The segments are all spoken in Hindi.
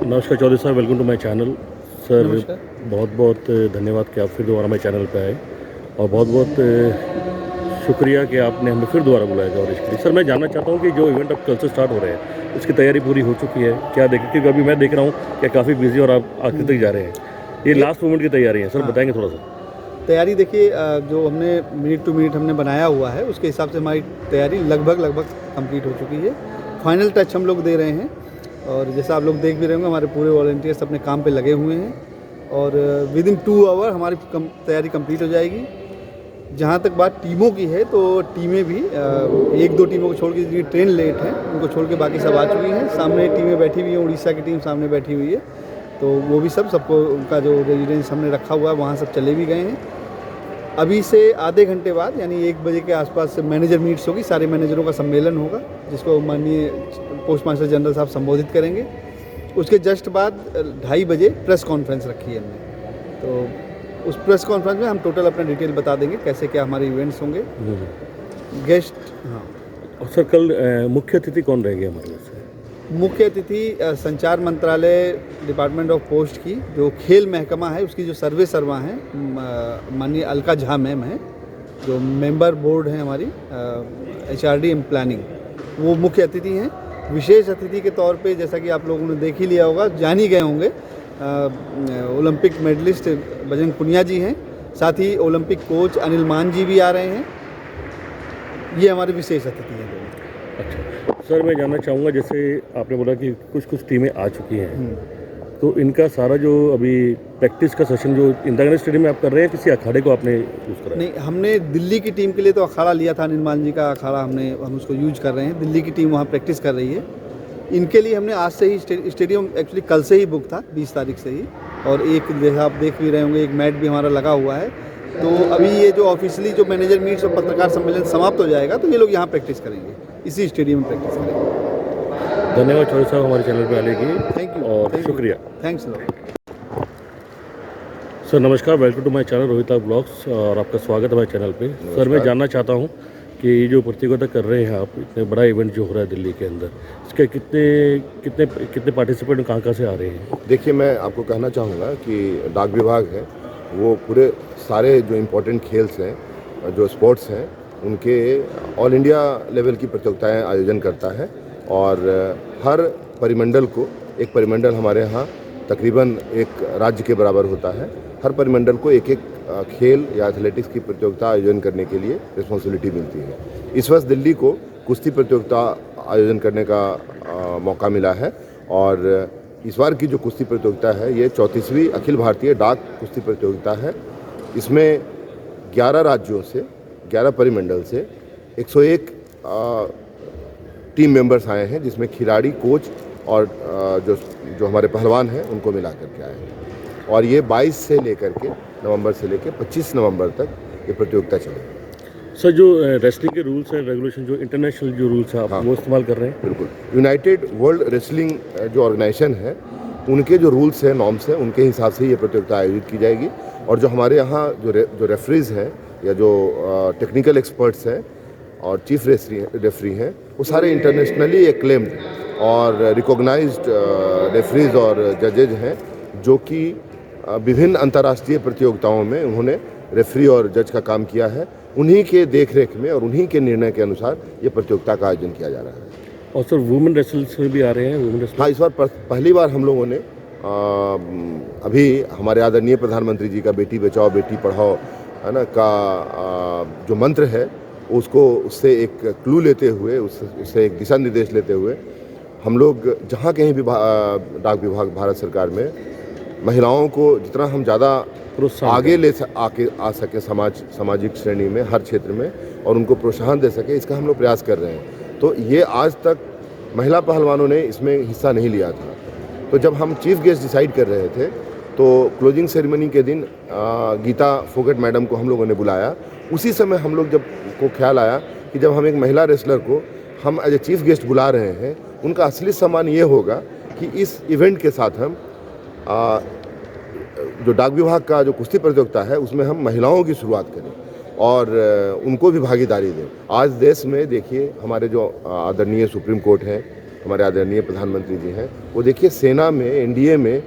नमस्कार चौधरी साहब, welcome to my channel. Sir नमस्कार। बहुत बहुत धन्यवाद कि आप फिर दोबारा मेरे चैनल पे आए और बहुत बहुत शुक्रिया कि आपने हमें फिर दोबारा बुलाया कवरेज के लिए। सर मैं जानना चाहता हूँ कि जो इवेंट अब कल से स्टार्ट हो रहे हैं उसकी तैयारी पूरी हो चुकी है क्या? देखिए क्योंकि अभी मैं देख रहा हूँ कि काफ़ी बिजी और आप आखिर तक जा रहे हैं। ये ये लास्ट मोमेंट की तैयारी है सर, हाँ, बताएंगे थोड़ा सा। तैयारी देखिए, जो हमने मिनट टू मिनट हमने बनाया हुआ है उसके हिसाब से हमारी तैयारी लगभग कंप्लीट हो चुकी है। फाइनल टच हम लोग दे रहे हैं और जैसा आप लोग देख भी रहे होंगे हमारे पूरे वॉलंटियर्स अपने काम पे लगे हुए हैं और विद इन 2 आवर हमारी तैयारी कंप्लीट हो जाएगी। जहाँ तक बात टीमों की है तो टीमें भी 1-2 टीमों को छोड़ के, जिनकी ट्रेन लेट है उनको छोड़ के बाकी सब आ चुकी हैं। सामने टीमें बैठी हुई हैं, उड़ीसा की टीम सामने बैठी हुई है, तो वो भी सबको उनका जो रेजिडेंस हमने रखा हुआ है वहाँ सब चले भी गए हैं। अभी से आधे घंटे बाद यानी 1 बजे के आसपास मैनेजर मीट्स होगी, सारे मैनेजरों का सम्मेलन होगा जिसको माननीय पोस्ट मास्टर जनरल साहब संबोधित करेंगे। उसके जस्ट बाद 2:30 बजे प्रेस कॉन्फ्रेंस रखी है हमने, तो उस प्रेस कॉन्फ्रेंस में हम टोटल अपना डिटेल बता देंगे कैसे क्या हमारे इवेंट्स होंगे। गेस्ट हाँ, और सर कल मुख्य अतिथि कौन रहेंगे हमारे में से? मुख्य अतिथि संचार मंत्रालय डिपार्टमेंट ऑफ पोस्ट की जो खेल महकमा है उसकी जो सर्वे सर्वा हैं माननीय अलका झा मैम हैं, जो मेंबर बोर्ड हैं हमारी HRD एंड प्लानिंग, वो मुख्य अतिथि हैं। विशेष अतिथि के तौर पे जैसा कि आप लोगों ने देख ही लिया होगा, जान ही गए होंगे, ओलंपिक मेडलिस्ट बजरंग पुनिया जी हैं, साथ ही ओलंपिक कोच अनिल मान जी भी आ रहे हैं। ये हमारे विशेष अतिथि हैं। अच्छा सर, मैं जानना चाहूँगा जैसे आपने बोला कि कुछ टीमें आ चुकी हैं, तो इनका सारा जो अभी प्रैक्टिस का सेशन जो इंदिरा गांधी स्टेडियम में आप कर रहे हैं, किसी अखाड़े को आपने यूज़ करा है? नहीं, हमने दिल्ली की टीम के लिए तो अखाड़ा लिया था, निर्माल जी का अखाड़ा हम उसको यूज कर रहे हैं। दिल्ली की टीम वहाँ प्रैक्टिस कर रही है। इनके लिए हमने आज से ही स्टेडियम एक्चुअली कल से ही बुक था, 20 तारीख से ही, और एक जैसा आप देख भी रहे होंगे एक मैट भी हमारा लगा हुआ है। तो अभी ये जो ऑफिशियली जो मैनेजर मीट्स और पत्रकार सम्मेलन समाप्त हो जाएगा तो ये लोग यहाँ प्रैक्टिस करेंगे, इसी स्टेडियम में प्रैक्टिस करेंगे। धन्यवाद चौधरी साहब हमारे चैनल पे आने की थैंक यू और शुक्रिया। थैंक्स। सर नमस्कार, welcome to my channel Rohita blogs और आपका स्वागत है हमारे चैनल पे। सर मैं जानना चाहता हूँ कि ये जो प्रतियोगिता कर रहे हैं आप, इतने बड़ा इवेंट जो हो रहा है दिल्ली के अंदर, इसके कितने कितने कितने पार्टिसिपेंट कहाँ से आ रहे हैं? देखिए, मैं आपको कहना चाहूँगा कि डाक विभाग है वो पूरे सारे जो इम्पोर्टेंट खेल्स हैं, जो स्पोर्ट्स हैं, उनके ऑल इंडिया लेवल की प्रतियोगिताएं आयोजन करता है और हर परिमंडल को, एक परिमंडल हमारे यहाँ तकरीबन एक राज्य के बराबर होता है, हर परिमंडल को एक एक खेल या एथलेटिक्स की प्रतियोगिता आयोजन करने के लिए रिस्पॉन्सिबिलिटी मिलती है। इस वर्ष दिल्ली को कुश्ती प्रतियोगिता आयोजन करने का मौका मिला है और इस बार की जो कुश्ती प्रतियोगिता है ये 34वीं अखिल भारतीय डाक कुश्ती प्रतियोगिता है। इसमें 11 राज्यों से, 11 परिमंडल से 101 टीम मेंबर्स आए हैं, जिसमें खिलाड़ी, कोच और जो हमारे पहलवान हैं उनको मिला करके आए हैं। और ये 22 से लेकर के नवंबर से लेकर 25 नवंबर तक ये प्रतियोगिता चलेगी। सर जो रेसलिंग के रूल्स हैं, रेगुलेशन, जो इंटरनेशनल जो रूल्स हैं, आप वो इस्तेमाल कर रहे हैं? बिल्कुल। यूनाइटेड वर्ल्ड रेसलिंग जो ऑर्गेनाइजेशन है, उनके जो रूल्स हैं, नॉर्म्स हैं, उनके हिसाब से ये प्रतियोगिता आयोजित की जाएगी। और जो हमारे यहाँ जो रेफरीज हैं या जो टेक्निकल एक्सपर्ट्स हैं और चीफ रेफरी हैं, वो सारे इंटरनेशनली एक्लेम्ड और रिकॉग्नाइज्ड रेफरीज और जजेज हैं, जो कि विभिन्न अंतर्राष्ट्रीय प्रतियोगिताओं में उन्होंने रेफरी और जज का काम किया है। उन्हीं के देखरेख में और उन्हीं के निर्णय के अनुसार ये प्रतियोगिता का आयोजन किया जा रहा है। और सर वुमेन रेसलर्स भी आ रहे हैं? वुमेन रेसलर्स, हाँ, इस बार पहली बार हम लोगों ने अभी हमारे आदरणीय प्रधानमंत्री जी का बेटी बचाओ बेटी पढ़ाओ है ना का जो मंत्र है, उससे एक क्लू लेते हुए, उससे एक दिशा निर्देश लेते हुए हम लोग जहाँ कहीं भी डाक विभाग भारत सरकार में महिलाओं को जितना हम ज़्यादा आगे आ सके सामाजिक श्रेणी में, हर क्षेत्र में, और उनको प्रोत्साहन दे सके, इसका हम लोग प्रयास कर रहे हैं। तो ये आज तक महिला पहलवानों ने इसमें हिस्सा नहीं लिया था। तो जब हम चीफ गेस्ट डिसाइड कर रहे थे तो क्लोजिंग सेरेमनी के दिन गीता फोगट मैडम को हम लोगों ने बुलाया। उसी समय हम लोग को ख्याल आया कि जब हम एक महिला रेसलर को हम एज ए चीफ गेस्ट बुला रहे हैं, उनका असली सम्मान ये होगा कि इस इवेंट के साथ हम जो डाक विभाग का जो कुश्ती प्रतियोगिता है उसमें हम महिलाओं की शुरुआत करें और उनको भी भागीदारी दें। आज देश में देखिए, हमारे जो आदरणीय सुप्रीम कोर्ट हैं, हमारे आदरणीय प्रधानमंत्री जी हैं, वो देखिए सेना में, एनडीए में,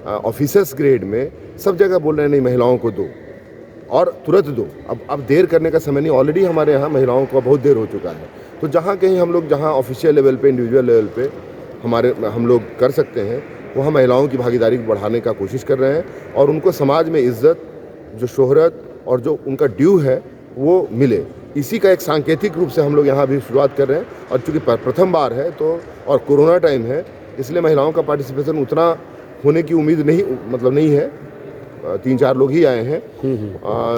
ऑफिसर्स ग्रेड में सब जगह बोल रहे हैं नहीं महिलाओं को दो और तुरंत दो। अब देर करने का समय नहीं, ऑलरेडी हमारे यहाँ महिलाओं को बहुत देर हो चुका है। तो जहाँ कहीं हम लोग जहाँ ऑफिशियल लेवल पे, इंडिविजुअल लेवल पे हम लोग कर सकते हैं, वहाँ महिलाओं की भागीदारी बढ़ाने का कोशिश कर रहे हैं और उनको समाज में इज्जत, जो शोहरत और जो उनका ड्यू है वो मिले। इसी का एक सांकेतिक रूप से हम लोग यहाँ भी शुरुआत कर रहे हैं। और चूँकि प्रथम बार है तो और कोरोना टाइम है, इसलिए महिलाओं का पार्टिसिपेशन उतना होने की उम्मीद नहीं है। 3-4 लोग ही आए हैं,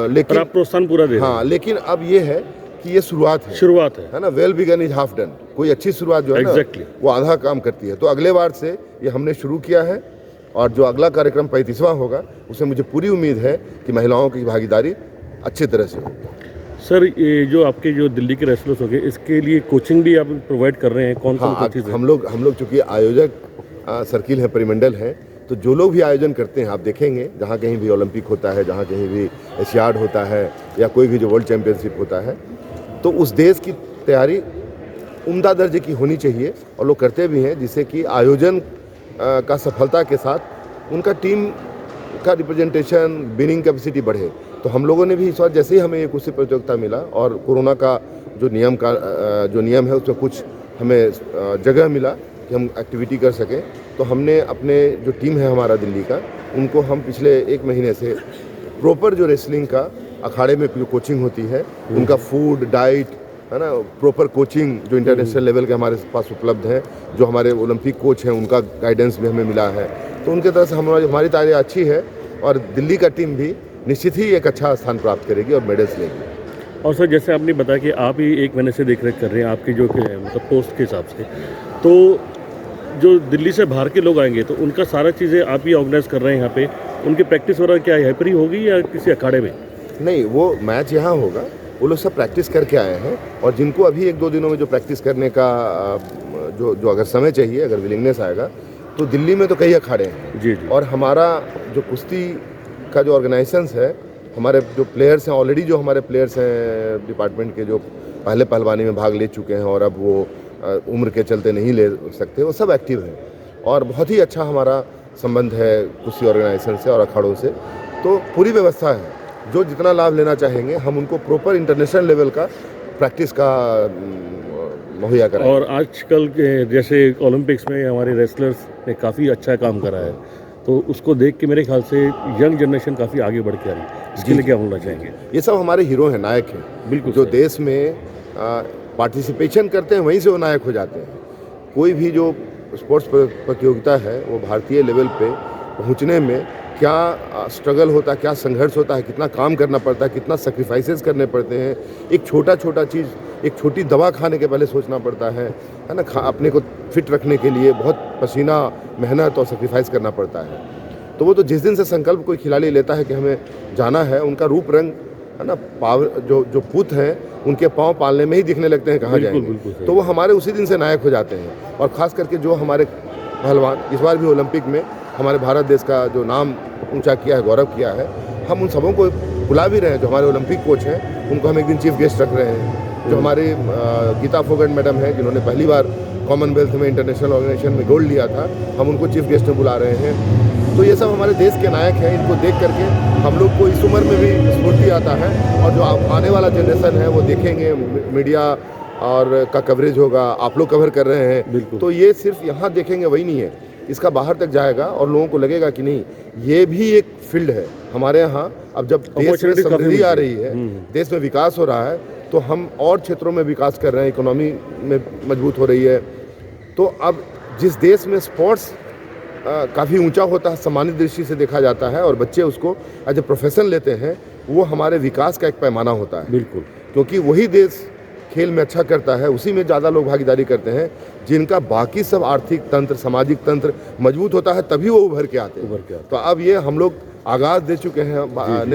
लेकिन आप प्रोत्साहन पूरा दे रहे हैं। हाँ, लेकिन अब ये है कि ये शुरुआत है ना। Well begun is half done. कोई अच्छी शुरुआत जो है ना, वो आधा काम करती है। तो अगले बार से ये हमने शुरू किया है और जो अगला कार्यक्रम 35वां होगा, उसमें मुझे पूरी उम्मीद है कि महिलाओं की भागीदारी अच्छी तरह से होगी। सर, ये जो आपके जो दिल्ली के रेसलर्स हो गए, इसके लिए कोचिंग भी आप प्रोवाइड कर रहे हैं? कौन सा कोचिंग? हम लोग चूँकि आयोजक सर्किल है, परिमंडल है, तो जो लोग भी आयोजन करते हैं, आप देखेंगे जहाँ कहीं भी ओलंपिक होता है, जहाँ कहीं भी एशियाड होता है या कोई भी जो वर्ल्ड चैंपियनशिप होता है, तो उस देश की तैयारी उम्दा दर्जे की होनी चाहिए और लोग करते भी हैं, जिससे कि आयोजन का सफलता के साथ उनका टीम का रिप्रेजेंटेशन, विनिंग कैपेसिटी बढ़े। तो हम लोगों ने भी इस बार जैसे ही हमें ये कुश्ती प्रतियोगिता मिला और कोरोना का जो नियम है उसमें कुछ हमें जगह मिला कि हम एक्टिविटी कर सकें, तो हमने अपने जो टीम है हमारा दिल्ली का, उनको हम पिछले 1 महीने से प्रॉपर जो रेसलिंग का अखाड़े में जो कोचिंग होती है, उनका फूड, डाइट, है ना, प्रॉपर कोचिंग जो इंटरनेशनल लेवल के हमारे पास उपलब्ध है, जो हमारे ओलंपिक कोच हैं उनका गाइडेंस भी हमें मिला है। तो उनके तरफ से हमारी तैयारी अच्छी है और दिल्ली का टीम भी निश्चित ही एक अच्छा स्थान प्राप्त करेगी और मेडल्स लेगी। और सर, जैसे आपने बताया कि आप ही 1 महीने से देख-रेख कर रहे हैं आपकी जो मतलब पोस्ट के हिसाब से, तो जो दिल्ली से बाहर के लोग आएंगे तो उनका सारा चीज़ें आप ही ऑर्गेनाइज कर रहे हैं यहाँ पे? उनकी प्रैक्टिस वगैरह क्या यहाँ पर ही होगी या किसी अखाड़े में? नहीं, वो मैच यहाँ होगा। वो लोग सब प्रैक्टिस करके आए हैं और जिनको अभी 1-2 दिनों में जो प्रैक्टिस करने का जो अगर समय चाहिए, अगर विलिंगनेस आएगा, तो दिल्ली में तो कई अखाड़े हैं। जी जी। और हमारा जो कुश्ती का जो ऑर्गेनाइजेशंस है, हमारे जो प्लेयर्स हैं, ऑलरेडी जो हमारे प्लेयर्स हैं डिपार्टमेंट के, जो पहले पहलवानी में भाग ले चुके हैं और अब वो उम्र के चलते नहीं ले सकते, वो सब एक्टिव हैं और बहुत ही अच्छा हमारा संबंध है कुश्ती ऑर्गेनाइजेशन से और अखाड़ों से। तो पूरी व्यवस्था है, जो जितना लाभ लेना चाहेंगे हम उनको प्रॉपर इंटरनेशनल लेवल का प्रैक्टिस का मुहैया कराएं। और आजकल के जैसे ओलंपिक्स में हमारे रेसलर्स ने काफ़ी अच्छा काम करा है, तो उसको देख के मेरे ख्याल से यंग जनरेशन काफ़ी आगे बढ़ के आ रही है। इसके लिए क्या बोलना चाहेंगे? ये सब हमारे हीरो हैं, नायक हैं। बिल्कुल। जो देश में पार्टिसिपेशन करते हैं वहीं से वो नायक हो जाते हैं। कोई भी जो स्पोर्ट्स प्रतियोगिता है, वो भारतीय लेवल पे पहुंचने में क्या स्ट्रगल होता है, क्या संघर्ष होता है, कितना काम करना पड़ता है, कितना सेक्रीफाइसेस करने पड़ते हैं। एक छोटा चीज़, एक छोटी दवा खाने के पहले सोचना पड़ता है ना, अपने को फिट रखने के लिए बहुत पसीना, मेहनत और सेक्रीफाइस करना पड़ता है। तो वो तो जिस दिन से संकल्प कोई खिलाड़ी लेता है कि हमें जाना है, उनका रूप रंग, है ना, पावर जो पूत हैं उनके पाँव पालने में ही दिखने लगते हैं कहाँ जाएंगे। तो वो हमारे उसी दिन से नायक हो जाते हैं। और ख़ास करके जो हमारे पहलवान इस बार भी ओलंपिक में हमारे भारत देश का जो नाम ऊंचा किया है, गौरव किया है, हम उन सबों को बुला भी रहे हैं। जो हमारे ओलंपिक कोच हैं उनको हम एक दिन चीफ गेस्ट रख रहे हैं। जो हमारे गीता फोगट मैडम हैं, जिन्होंने पहली बार कॉमनवेल्थ में इंटरनेशनल ऑर्गेनाइजेशन में गोल्ड लिया था, हम उनको चीफ गेस्ट में बुला रहे हैं। तो ये सब हमारे देश के नायक हैं। इनको देख करके हम लोग को इस उम्र में भी स्फूर्ति आता है और जो आने वाला जनरेशन है वो देखेंगे, मीडिया और का कवरेज होगा, आप लोग कवर कर रहे हैं, तो ये सिर्फ यहाँ देखेंगे वही नहीं है, इसका बाहर तक जाएगा और लोगों को लगेगा कि नहीं, ये भी एक फील्ड है हमारे यहाँ। अब जब देश में समृद्धि आ रही है, देश में विकास हो रहा है, तो हम और क्षेत्रों में विकास कर रहे हैं, इकोनॉमी में मजबूत हो रही है। तो अब जिस देश में स्पोर्ट्स काफ़ी ऊंचा होता है, सम्मानित दृष्टि से देखा जाता है और बच्चे उसको एज ए प्रोफेशन लेते हैं, वो हमारे विकास का एक पैमाना होता है। बिल्कुल, क्योंकि वही देश खेल में अच्छा करता है, उसी में ज़्यादा लोग भागीदारी करते हैं, जिनका बाकी सब आर्थिक तंत्र, सामाजिक तंत्र मजबूत होता है, तभी वो उभर के आते हैं। तो अब ये हम लोग आगाज़ दे चुके हैं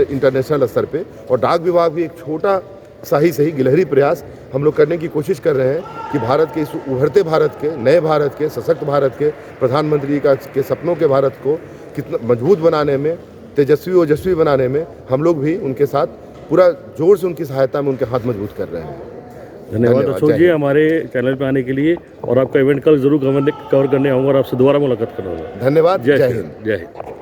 इंटरनेशनल स्तर पे, और डाक विभाग भी एक छोटा सही गिलहरी प्रयास हम लोग करने की कोशिश कर रहे हैं कि भारत के इस उभरते भारत के, नए भारत के, सशक्त भारत के, प्रधानमंत्री के सपनों के भारत को कितना मजबूत बनाने में, तेजस्वी ओजस्वी बनाने में हम लोग भी उनके साथ पूरा जोर से उनकी सहायता में उनके हाथ मजबूत कर रहे हैं। धन्यवाद अशोक जी हमारे चैनल पे आने के लिए, और आपका इवेंट कल जरूर कवर करने आऊँगा और आपसे दोबारा मुलाकात करूँगा। धन्यवाद। जय जय हिंद। हिंद। जय हिंद।